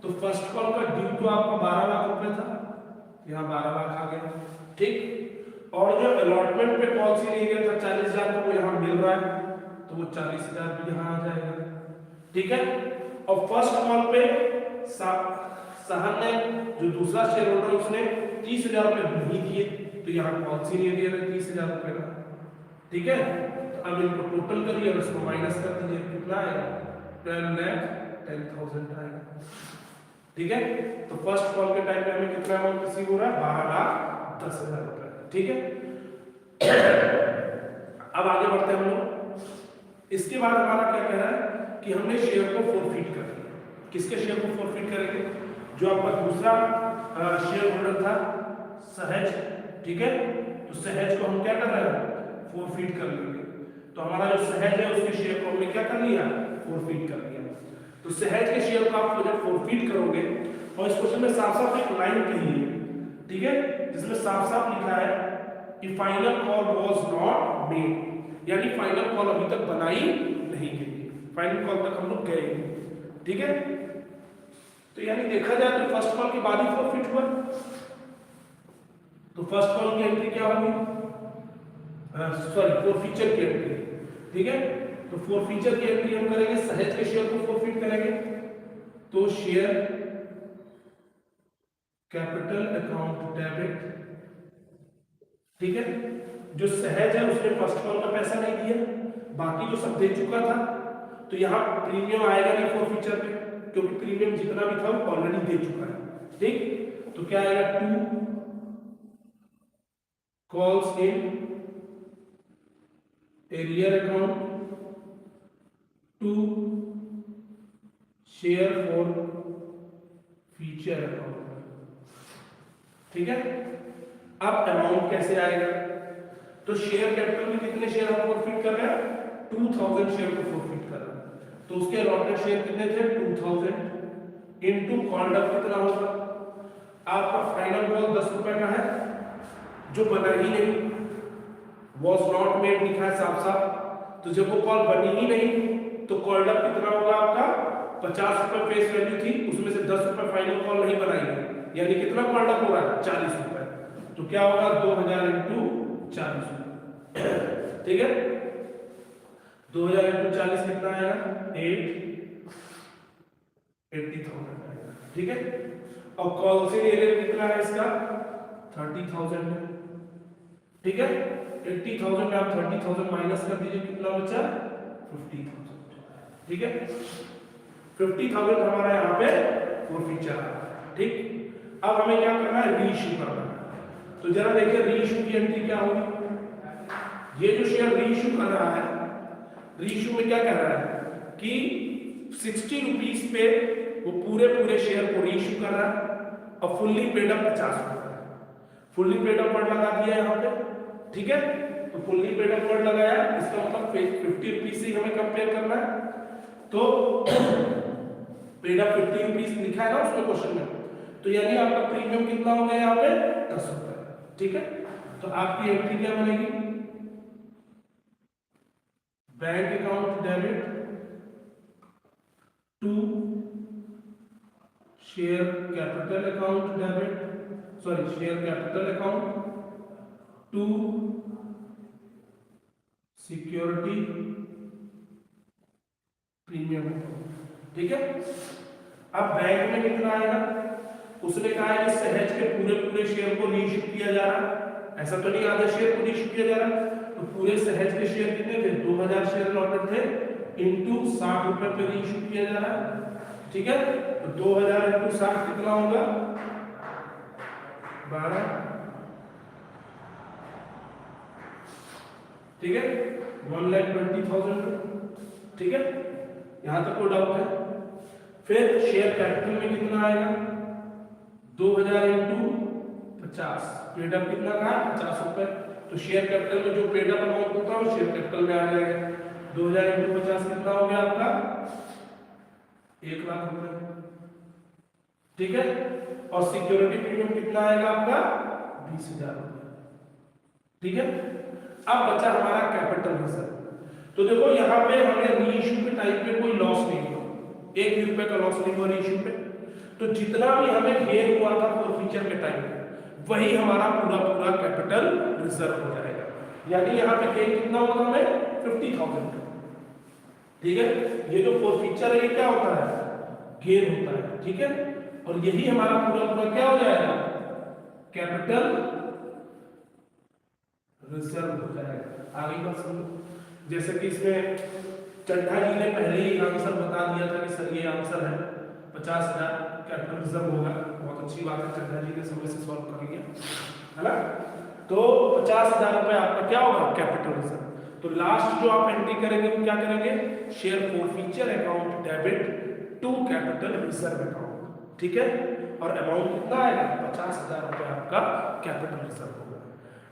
तो फर्स्ट कॉल का ड्यू तो आपका 12 लाख रुपए था, यहाँ 12 लाख आ गया। ठीक, और जो अलॉटमेंट पे कॉल्स इन एरियर था 40,000 का वो यहाँ मिल रहा है, तो वो 40,000 भी यहाँ आ जाएगा। ठीक है, और फर्स्ट कॉल पे सहन ने जो दूसरा शेयर होल्डर उसने 30,000 रुपए नहीं दिए, तो यहाँ कॉल्स इन एरियर है 30,000 रुपए का। ठीक है, तो अब इनको टोटल करिए और इसको माइनस कर दीजिए, कितना आएगा, 12,10,000 आएगा। ठीक है, तो फर्स्ट कॉल के टाइम पे हमें कितना अमाउंट रिसीव हो रहा है, 12,10,000 रुपए। ठीक है, अब आगे बढ़ते हैं हम लोग। इसके बाद हमारा क्या कह रहा है कि हमने शेयर को फोरफिट कर दिया। किसके शेयर को फोरफिट करेंगे, जो आपका दूसरा शेयर होल्डर था सहज। ठीक है, तो सहज को हम क्या कर रहे हैं, फोरफिट कर लेंगे। तो हमारा जो सहज है उसके शेयर को हमने क्या कर लिया, फोरफिट कर लिया। तो सहज के शेयर को आप जब फोरफिट करोगे, और इस क्वेश्चन में साफ साफ एक लाइन कही है, ठीक है, जिसमें साफ साफ लिखा है कि final call was not made, यानी फाइनल कॉल अभी तक बनाई नहीं गई, फाइनल कॉल तक हम लोग गए नहीं। ठीक है, तो यानी देखा जाए तो फर्स्ट कॉल के बाद ही प्रॉफिट हुआ। तो फर्स्ट कॉल की एंट्री क्या होगी, सॉरी फोरफीचर की एंट्री। ठीक है, तो फोरफीचर की एंट्री हम करेंगे, सहज के शेयर को फोरफिट करेंगे, तो शेयर कैपिटल अकाउंट डेबिट। ठीक है, जो सहज है उसने फर्स्ट कॉल का पैसा नहीं दिया, बाकी जो सब दे चुका था, तो यहाँ प्रीमियम आएगा नहीं फोरफीचर पे, क्योंकि प्रीमियम जितना भी था वो ऑलरेडी दे चुका है। ठीक, तो क्या आएगा, to calls in arrear account, to share forfeiture account. ठीक है, अब अमाउंट कैसे आएगा, तो शेयर कैपिटल में कितने शेयर हम फोरफिट कर रहे हैं, 2000 शेयर को फोरफिट कर रहे हैं। तो उसके अलॉटेड शेयर कितने थे, 2000 इनटू कॉल्ड अप कितना होगा, आपका फाइनल कॉल 10 रुपए का है, जो बना ही नहीं, वॉज नॉट मेड लिखा है साफ साफ, तो जब वो कॉल बनी ही नहीं तो कॉल्ड अप कितना होगा आपका, 50 रुपए फेस वैल्यू थी, उसमें से 10 रुपए फाइनल कॉल नहीं बनाई गई, यानी कितना कॉल्ड अप होगा, 40 रुपए। तो क्या होगा, 2000 इंटू 40। ठीक है, 2000 इंटू 40 कितना आएगा, 80,000 आएगा। ठीक है, और कॉल्सिंग एरियर कितना है इसका, 30,000 है। ठीक है, 80,000 में आप 30,000 माइनस कर दीजिए, कितना बचा, 50,000। ठीक है, 50,000 हमारा यहाँ पे फोरफिचर आ रहा है। ठीक, अब हमें क्या करना है, रीइश्यू करना है। तो जरा देखिए रीइश्यू की एंट्री क्या होगी, ये जो शेयर रीइश्यू कर रहा है, रीइश्यू में क्या कह रहा है कि 60 रुपीज पे वो पूरे शेयर को रीइश्यू कर रहा है, और फुल्ली पेड अप 50 रुपए, फुल्ली पेड अप वर्ड लगा दिया यहाँ पे। ठीक है, तो फुल्ली पेड अप वर्ड लगाया, इसका मतलब 50 रुपीज से हमें कंपेयर करना है, तो पेड अप 50 रुपीज लिखा है ना उसमें क्वेश्चन में, तो यानी आपका प्रीमियम कितना हो गया यहाँ पे, 10 रुपए। ठीक है, तो आपकी एंट्री क्या बनेगी, bank account debit to share capital account debit, sorry share capital account to security premium ठीक है। अब बैंक में कितना आएगा, उसने कहा है कि सहज के पूरे पूरे शेयर को रीइश्यू किया जा रहा है, ऐसा तो नहीं आधे शेयर को रीइश्यू किया जा रहा है, तो पूरे सहज के शेयर कितने थे 2000 शेयर लॉटेड थे इंटू 60 रुपए पे रीइश्यू किया जा रहा है ठीक है। तो 2000 इंटू 60 कितना होगा 12 ठीक है 1,20,000 ठीक है, यहां तक कोई डाउट है। फिर शेयर कैपिटल में कितना आएगा 2000 इंटू 50, पेड अप कितना कहा 50 रुपए, तो शेयर कैपिटल में जो पेड अप अमाउंट होता है वो शेयर कैपिटल में आ जाएगा। 2000 इंटू 50 कितना हो गया आपका 1 लाख रुपए ठीक है। और सिक्योरिटी प्रीमियम कितना आएगा आपका 20,000 रुपए ठीक है। अब बचा हमारा कैपिटल रिजर्व, तो देखो यहाँ पे हमें रीइश्यू के टाइम पे कोई लॉस नहीं हुआ, 1 भी रुपए का लॉस नहीं हुआ रीइश्यू पे, तो जितना भी हमें गेन हुआ था फॉरफीचर के टाइम पे वही हमारा पूरा पूरा कैपिटल रिजर्व हो जाएगा। यानी यहाँ पे गेन कितना होगा हमें 50,000 ठीक है। ये जो फॉरफीचर है ये क्या होता है गेन होता है ठीक है, और यही हमारा पूरा पूरा क्या हो जाएगा कैपिटल रिजर्व हो जाएगा। आगे बात समझो, जैसे कि इसमें चड्ढा जी ने पहले ही आंसर बता दिया था कि सर ये आंसर है 50,000 कैपिटल रिजर्व होगा, बहुत अच्छी बात है चड्ढा जी ने समय से सॉल्व कर लिया है ना। तो 50,000 रुपए आपका क्या होगा कैपिटल रिजर्व। तो लास्ट जो आप एंट्री करेंगे वो क्या करेंगे share forfeiture account debit to capital reserve account ठीक है, और अमाउंट कितना आएगा 50,000 रुपए आपका कैपिटल रिजर्व होगा,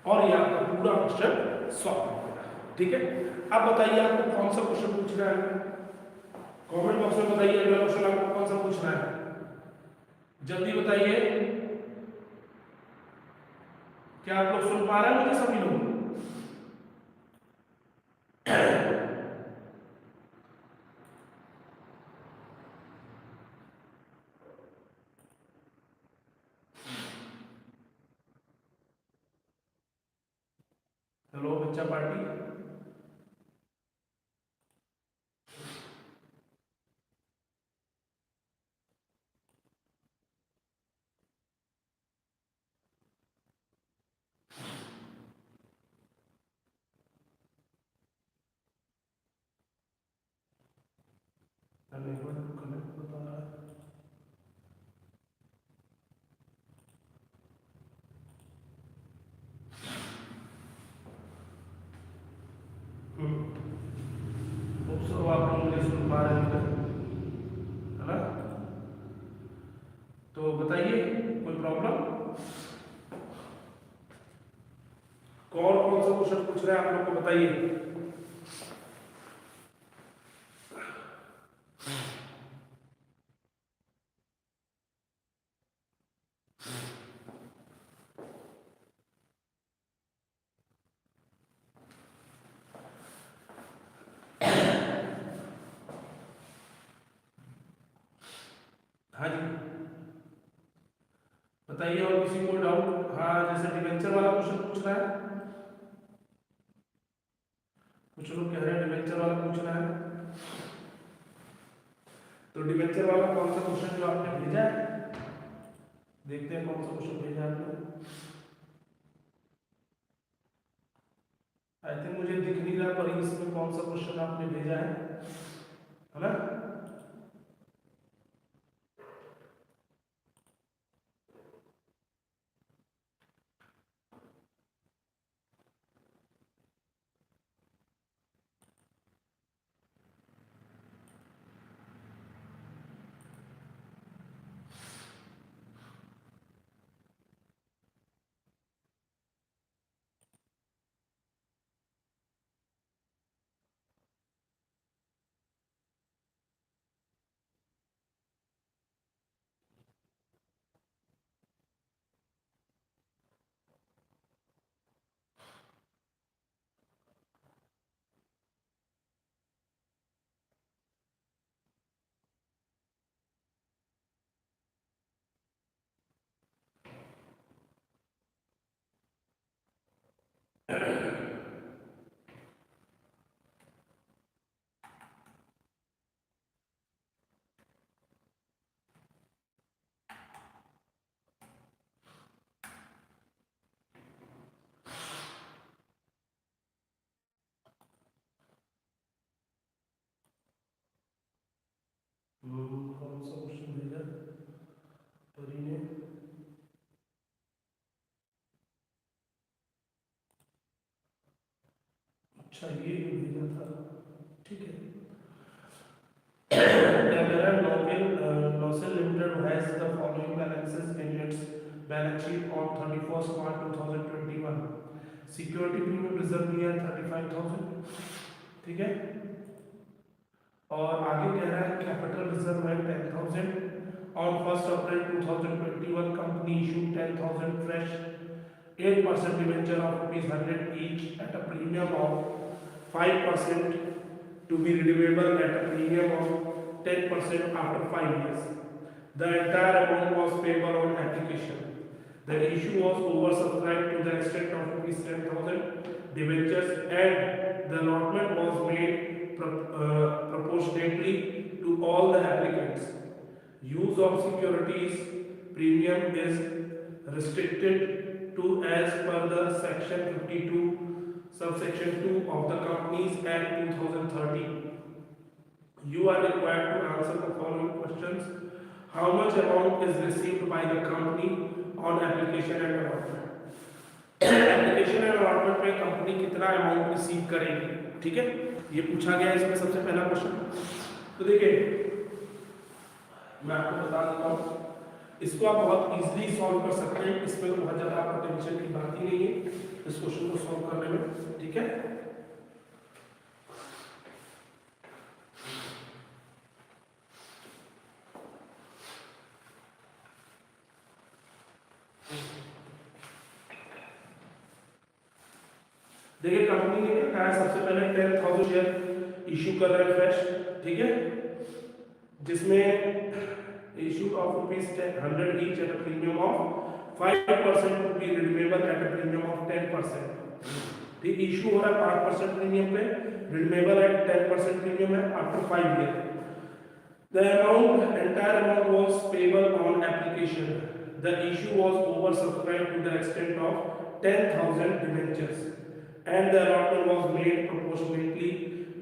और ये आपका पूरा क्वेश्चन सॉल्व हो गया ठीक है। अब बताइए आपको कौन सा क्वेश्चन पूछना है, कमेंट बॉक्स में बताइए अगला क्वेश्चन आपको कौन सा पूछना है, जल्दी बताइए। क्या आप लोग सुन पा रहे हैं मुझे सभी लोग हेलो बच्चा पार्टी कनेक्ट बता रहा है सब आप लोग मुझे सुन पा रहे हैं है ना, तो बताइए कोई प्रॉब्लम, कौन कौन सा क्वेश्चन पूछ रहे हैं आप लोग को बताइए। हाँ जी बताइए, और किसी को डाउट। हाँ जैसे डिवेंचर वाला क्वेश्चन पूछ रहा है, कुछ लोग कह रहे हैं डिवेंचर वाला पूछ रहा है, तो डिवेंचर वाला कौन सा क्वेश्चन जो आपने भेजा है देखते हैं कौन सा क्वेश्चन भेजा है आपने। आई थिंक मुझे दिख नहीं रहा पर इसमें कौन सा क्वेश्चन आपने भेजा है ना। कौन सा क्वेश्चन भेजा परी ने? अच्छा ये भेजा था, ठीक है। क्या कह रहा है? Nocel limited has the following balances in its balance sheet on 31st March 2021। Security premium reserve दिया है 35,000, ठीक है। और आगे कह रहा है कैपिटल रिजर्व है 10,000। On 1st April 2021, company issued 10,000 fresh 8% debenture of ₹100 each at a premium of 5% to be redeemable at a premium of 10% after 5 years. The entire amount was payable on application. The issue was oversubscribed to the extent of ₹10,000 debentures, and the allotment was made proportionately to all the applicants. Use of securities premium is restricted to as per the section 52 subsection 2 of the Companies Act 2013. You are required to answer the following questions. How much amount is received by the company on application and allotment? Application and allotment में कंपनी कितना अमाउंट रिसीव करेगी, ठीक है, ये पूछा गया है इसमें सबसे पहला क्वेश्चन। तो देखिए मैं आपको बता देता हूँ, इसको आप बहुत इजीली सॉल्व कर सकते हैं, इसमें तो बहुत ज़्यादा आपको टेंशन की बात ही नहीं है इस क्वेश्चन को सॉल्व करने में, ठीक है। देखिए कंपनी ने क्या है, सबसे पहले 10,000 शेयर इश्यू कर रहे हैं फ्रेश, ठीक है, जिसमें issue of ₹100 each at a premium of 5% to be redeemable at a premium of 10%। ठीक, इशू हो रहा है 5% प्रीमियम पे, redeemable at 10% प्रीमियम है after 5 years। The entire amount was payable on application. The issue was oversubscribed to the extent of 10,000 debentures, and the allotment was made proportionately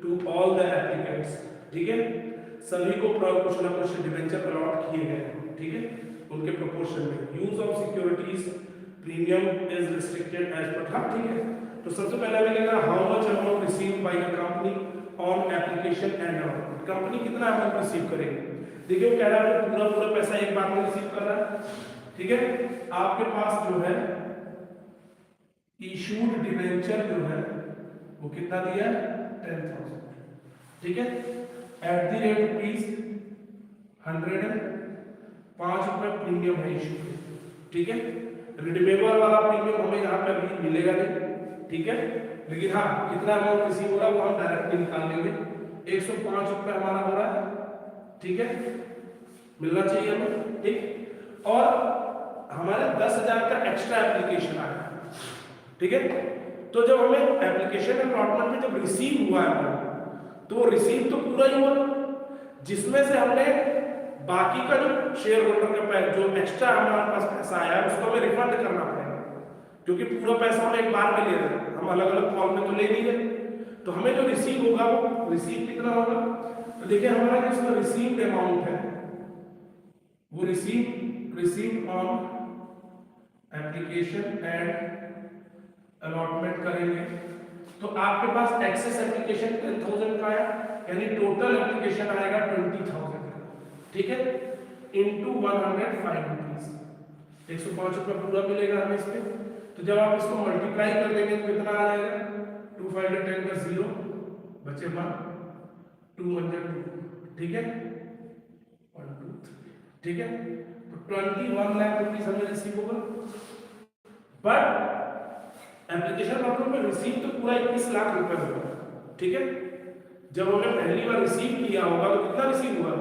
to all the applicants। ठीक है, सभी को कुछ ना कुछ डिवेंचर अलॉट किए गए हैं, ठीक है, उनके प्रोपोर्शन में। Use of securities premium is restricted as per, हाँ ठीक है। तो सबसे पहले हमें कहना how much amount received by the company on application and allotment. Company कितना अमाउंट रिसीव करेगी? देखिए वो कह रहा है पूरा पैसा एक बार में रिसीव कर रहा है, ठीक है। आपके पास जो है इशूड डिवेंचर जो है वो कितना दिया है? 10,000, ठीक है, एट द रेट ₹100, ₹5 प्रीमियम है इशू, ठीक है। रिडीमेबल वाला प्रीमियम हमें यहाँ पे अभी मिलेगा नहीं, ठीक है, लेकिन हाँ कितना अमाउंट रिसीव हो रहा है वो हम डायरेक्टली निकाल लेंगे। ₹105 हमारा हो रहा है, ठीक है, मिलना चाहिए हमें, ठीक। और हमारे 10,000 का एक्स्ट्रा एप्लीकेशन आया, ठीक है। तो जब हमें एप्लीकेशन अलॉटमेंट में जब रिसीव हुआ है तो रिसीव तो पूरा ही हुआ, जिसमें से हमने बाकी का जो शेयर होल्डर का पैसा, जो एक्स्ट्रा हमारे पास पैसा आया उसको हमें रिफंड करना पड़ेगा, क्योंकि पूरा पैसा हम एक बार में ले रहे हैं, हम अलग अलग कॉल में तो ले नहीं रहे। तो हमें जो रिसीव होगा वो रिसीव कितना होगा? तो देखिए हमारा जो इसमें रिसीव्ड अमाउंट है वो receive on application and allotment करेंगे तो आपके पास एक्सेस एप्लीकेशन 10,000 का है, यानी टोटल एप्लीकेशन आएगा 20,000 का, ठीक है, इनटू 105 रुपीज, ₹105 पूरा मिलेगा हमें इसमें। तो जब आप इसको मल्टीप्लाई कर देंगे तो कितना आ जाएगा? 2 5 10 का 0 बचे 1, 2 1 2, ठीक है, 1 2 3, ठीक है। तो 21 लाख रुपीज हमें रिसीव होगा, बट एप्लीकेशन अलॉटमेंट में रिसीव तो पूरा 21 लाख रुपए होगा, ठीक है। जब हमने पहली बार रिसीव किया होगा तो कितना रिसीव हुआ?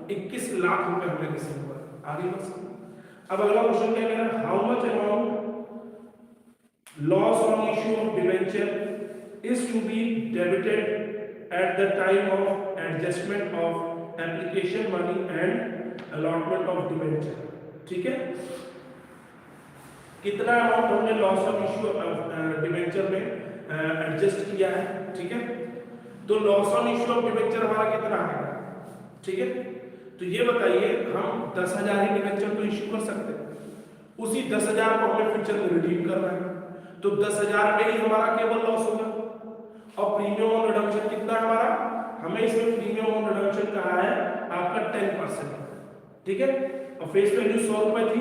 21 लाख रुपए हमें रिसीव हुआ। आगे बढ़ सकते। अब अगला क्वेश्चन क्या कह रहा है? How much amount loss on issue of debenture is to be debited at the time of adjustment of application money and allotment of debenture, ठीक है। कितना अमाउंट हमने लॉस ऑफ इश्यू डिबेंचर में एडजस्ट किया है, ठीक है। तो loss on issue of debenture हमारा कितना आएगा, ठीक है। तो ये बताइए हम 10,000 ही डिवेंचर तो इश्यू कर सकते हैं, उसी 10,000 को हमें फ्यूचर में रिडीम करना है, तो 10,000 पे ही हमारा केवल लॉस होगा। और प्रीमियम ऑन रिडम्पशन कितना है हमारा, हमें इसमें प्रीमियम ऑन रिडम्पशन कहा है आपका 10%, ठीक है। और फेस वैल्यू 100 रुपए थी,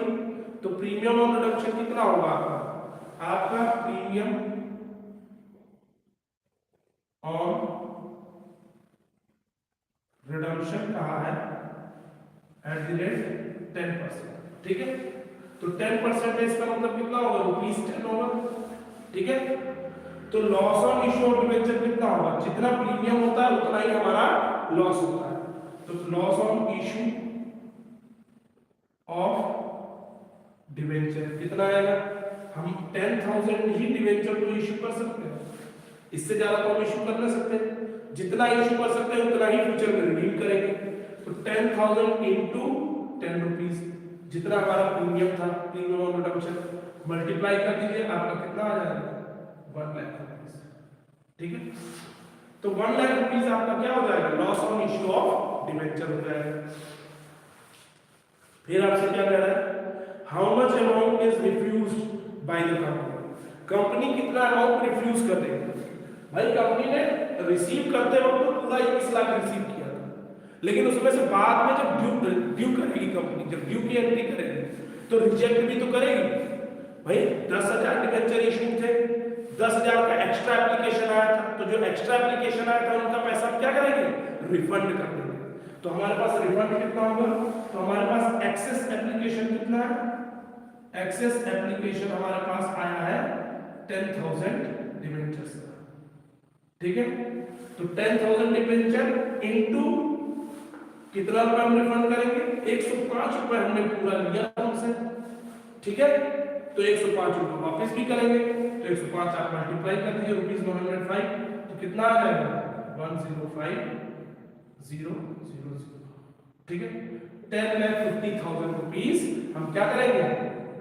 तो प्रीमियम ऑन रिडम्पशन कितना होगा आपका प्रीमियम ऑन रिडम्पशन कहा है @10%, ठीक है। तो 10% है, इसका मतलब कितना होगा ₹10 होगा, ठीक है। तो loss on issue of debenture कितना होगा, जितना प्रीमियम होता है उतना ही हमारा लॉस होता है। तो loss on issue of debenture कितना आएगा, हम 10,000 ही डिबेंचर को इश्यू कर सकते हैं, इससे ज्यादा तो हम इश्यू कर नहीं सकते, जितना इश्यू कर सकते हैं उतना ही फ्यूचर में रिडीम करेंगे। तो 10,000 इंटू 10 रुपीज, जितना हमारा प्रीमियम था, प्रीमियम ऑन रिडम्पशन मल्टीप्लाई कर दीजिए, आपका कितना आ जाएगा 1 लाख रुपीज, ठीक है। तो 1 लाख रुपीज आपका क्या हो जाएगा, loss on issue of debenture हो जाएगा। फिर आपसे क्या कह रहा है, how much amount is refused bye the company, company कितना अमाउंट रिफ्यूज कर देगी। भाई कंपनी ने रिसीव करते वक्त तो पूरा 21 लाख रिसीव किया था, लेकिन उसमें से बाद में जब ड्यू करेगी कंपनी, जब ड्यू की एंट्री करेगी तो रिजेक्ट भी तो करेगी। भाई 10,000 डिबेंचर इशू थे, 10,000 का एक्स्ट्रा एप्लीकेशन आया था, तो जो एक्स्ट्रा एप्लीकेशन आया था उनका पैसा क्या करेंगे, रिफंड कर देंगे। तो हमारे पास रिफंड कितना होगा, तो हमारे पास एक्सेस एप्लीकेशन कितना है, एक्सेस एप्लीकेशन हमारे पास आया है 10,000 डिबेंचर्स, ठीक है। तो 10,000 डिबेंचर इनटू कितना रुपए हम रिफंड करेंगे, 105 रुपए हमने पूरा लिया हमसे, ठीक है। तो 105 रुपए वापस भी करेंगे, तो 105 आप मल्टीप्लाई कर दीजिए ₹105, तो कितना आ जाएगा 105,000, ठीक है। 10,50,000 रुपीज हम क्या करेंगे,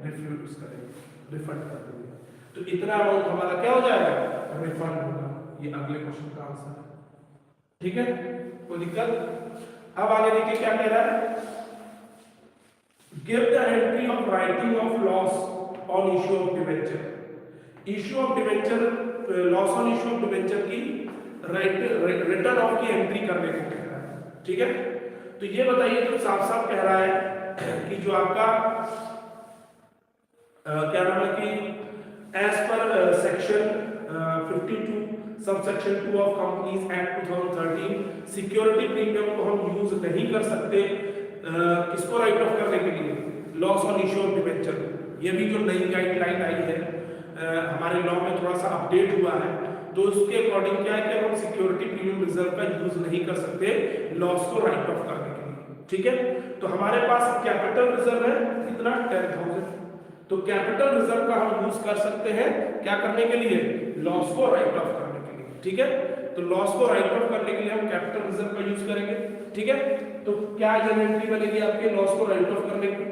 रिफ्यूज करेंगे, रिफंड कर देंगे। तो इतना अमाउंट हमारा क्या हो जाएगा, रिफंड होगा। ये अगले क्वेश्चन का आंसर है, ठीक है, कोई दिक्कत। अब आगे देखिए क्या कह रहा है, give the entry of writing of loss on issue of debenture, issue of debenture, loss on issue of debenture की रिटर्न ऑफ की एंट्री करने को कह रहा है, ठीक है। तो ये बताइए, तो साफ साफ कह रहा है कि जो आपका क्या नाम है कि as per section 52 subsection 2 of companies act 2013 security premium को हम यूज नहीं कर सकते, किसको राइट ऑफ करने के लिए, loss on issue of debenture. ये भी जो नई गाइडलाइन आई है हमारे लॉ में थोड़ा सा अपडेट हुआ है, तो उसके अकॉर्डिंग क्या है कि हम सिक्योरिटी प्रीमियम रिजर्व का यूज नहीं कर सकते लॉस को राइट ऑफ करने के लिए, ठीक है। तो हमारे पास कैपिटल रिजर्व है कितना 10,000, तो कैपिटल रिजर्व का हम यूज कर सकते हैं क्या करने के लिए, लॉस को राइट ऑफ करने के लिए, ठीक है। तो लॉस को राइट ऑफ करने के लिए हम कैपिटल रिजर्व का यूज करेंगे, ठीक है। तो क्या जनरेटरी बनेगी आपके लॉस को राइट ऑफ करने की,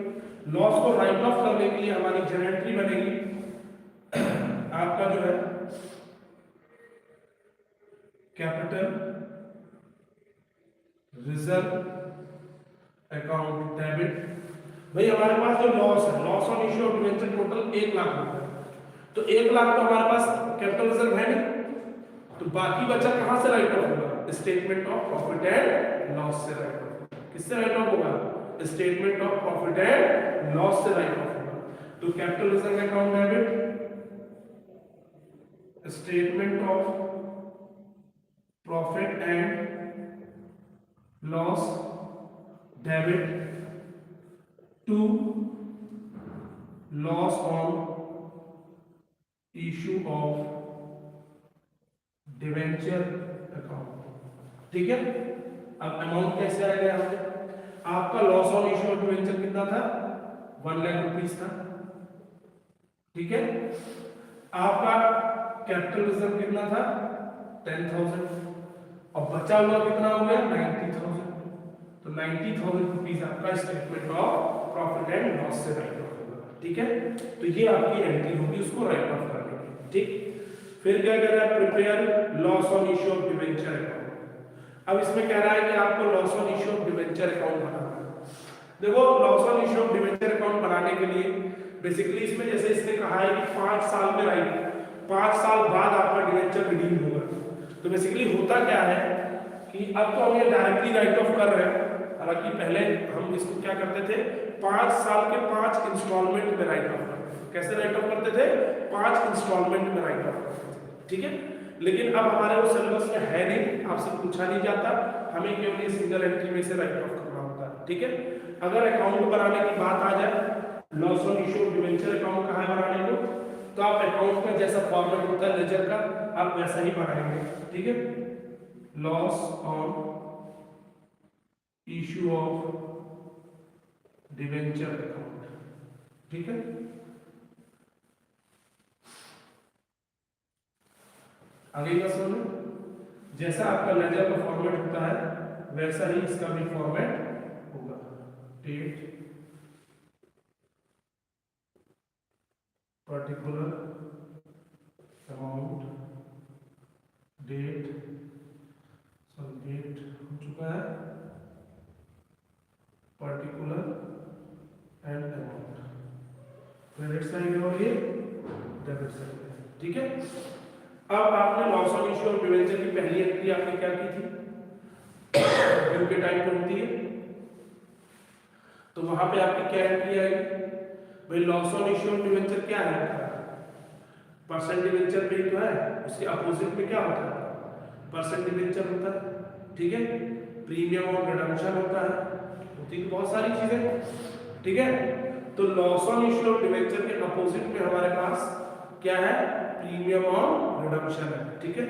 लॉस को राइट ऑफ करने के लिए हमारी जनरेटरी बनेगी आपका जो है कैपिटल रिजर्व अकाउंट डेबिट। भाई हमारे पास जो लॉस है, loss on issue of debenture total 1 lakh रुपए, तो 1 लाख तो हमारे पास कैपिटल रिजर्व है नहीं, तो बाकी बचा कहां से राइट ऑफ होगा, statement of profit and loss से राइट ऑफ। किससे राइट ऑफ होगा, statement of profit and loss से राइट ऑफ होगा। तो capital reserve account debit, statement of profit and loss debit to loss on issue of debenture account, ठीक है। अब अमाउंट कैसे आएगा यहाँ पे, आपका loss on issue of debenture कितना था 1 लाख रुपीस था, ठीक है। आपका कैपिटल रिजर्व कितना था 10,000 और बचा हुआ कितना हो गया 90,000, तो 90,000 रुपीज आपका statement of profit and loss से राइट ऑफ होगा, ठीक है। तो ये आपकी एंट्री होगी उसको राइट ऑफ करने की, ठीक। फिर क्या कह रहा है, prepare loss on issue of debenture account. अब इसमें कह रहा है कि आपको loss on issue of debenture account बनाना है। देखो loss on issue of debenture account बनाने के लिए बेसिकली इसमें जैसे इसने कहा है कि 5 साल में राइट 5 साल बाद आपका डिवेंचर रिडीम होगा। तो बेसिकली होता क्या है कि अब तो हम ये डायरेक्टली राइट ऑफ कर रहे हैं, हालांकि पहले हम इसको क्या करते थे 5 साल के 5 इंस्टॉलमेंट में राइट ऑफ करते थे। कैसे राइट ऑफ करते थे 5 इंस्टॉलमेंट में राइट ऑफ करते थे, ठीक है। लेकिन अब हमारे वो सिलेबस में है नहीं, आपसे पूछा नहीं जाता, हमें केवल ये सिंगल एंट्री में से राइट ऑफ करना होता है, ठीक है। अगर अकाउंट बनाने की बात आ जाए loss on issue of debenture account कहाँ है बनाने को, तो आप अकाउंट का जैसा फॉर्मेट होता है लेजर का आप वैसा ही बनाएंगे, ठीक है। Loss on issue of debenture account, ठीक है। आगे का सुनो, जैसा आपका लेजर का फॉर्मेट होता है वैसा ही इसका भी फॉर्मेट होगा। Date particular amount, date date हो चुका है, particular and amount, credit side और ये डेबिट साइड, ठीक है। अब आपने loss on issue of debenture की पहली एंट्री आपने क्या की थी ड्यू के टाइम पे होती है, तो वहां पे आपकी क्या एंट्री आएगी भाई loss on issue of debenture क्या है परसेंट डिवेंचर पे तो है, उसके अपोजिट में क्या होता है परसेंट डिवेंचर होता है, ठीक है। प्रीमियम और रिडम्पशन होता है, होती तो बहुत सारी चीजें, ठीक है। तो loss on issue of debenture के अपोजिट में हमारे पास क्या है प्रीमियम और रिडम्पशन है, ठीक है।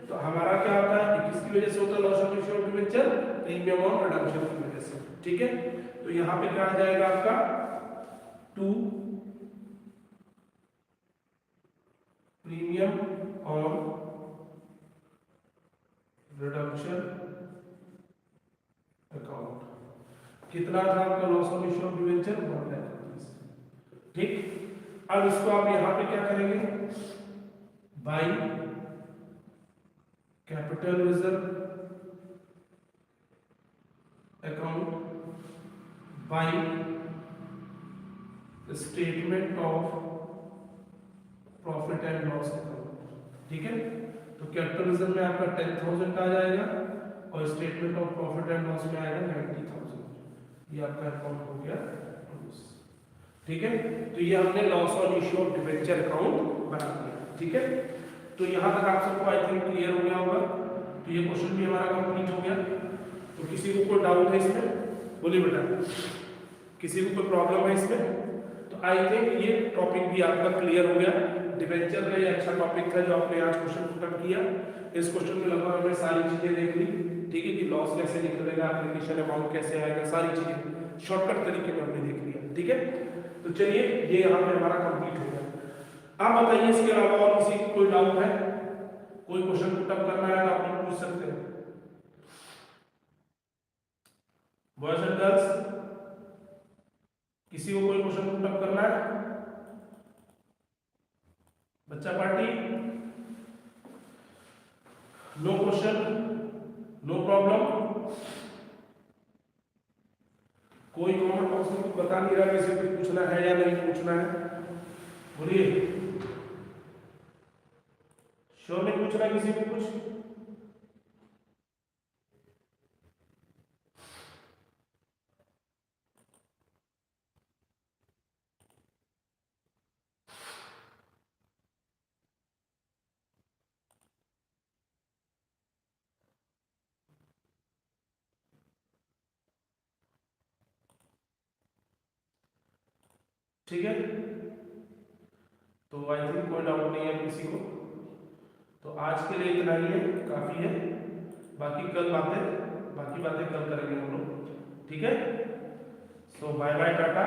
तो हमारा क्या होता है किसकी वजह से होता है loss on issue of debenture premium और रिडम्पशन की वजह से, ठीक है। तो यहां पे क्या आ जाएगा आपका 2 प्रीमियम और रिडम्पशन अकाउंट, कितना था आपका loss on issue of debenture 1 lakh rupees, ठीक। अब इसको आप यहां पे क्या करेंगे by capital reserve account by statement of profit and loss account, ठीक है। तो कैपिटल रिजर्व में आपका 10,000 आ जाएगा और statement of profit and loss में आएगा 90,000। ये आपका अकाउंट हो गया, ठीक है। तो ये हमने loss on issue of debenture account बना दिया, ठीक है। तो यहां तक आप सबको आई थिंक क्लियर हो गया होगा। तो ये क्वेश्चन भी हमारा कंप्लीट हो गया। तो किसी को कोई डाउट है इसमें बोलिए बेटा, किसी को कोई प्रॉब्लम है इसमें? तो आई थिंक ये टॉपिक भी आपका क्लियर हो गया। डिवेंचर का ये अच्छा टॉपिक था जो आपने आज क्वेश्चन पुटअप किया। इस क्वेश्चन में लगभग हमने सारी चीजें देख ली, ठीक है, कि लॉस कैसे निकलेगा, एप्लीकेशन अमाउंट कैसे आएगा, सारी चीजें शॉर्टकट तरीके में हमने देख लिया, ठीक है। तो चलिए ये यहाँ पे हमारा कंप्लीट हो गया। आप बताइए इसके अलावा और किसी को कोई डाउट है, कोई क्वेश्चन पुटअप करना है तो आप लोग पूछ सकते हैं। बॉयज एंड गर्ल्स किसी को कोई क्वेश्चन पुटअप करना है? बच्चा party no question no problem. कोई कमेंट बॉक्स में कुछ बता नहीं रहा किसी को पूछना है या नहीं पूछना है, बोलिए। श्योर नहीं पूछना किसी को कुछ? ठीक है, तो आई थिंक कोई डाउट नहीं है किसी को। तो आज के लिए इतना ही है, काफी है। बाकी बाकी बातें कल करेंगे हम लोग, ठीक है। सो बाय बाय टाटा।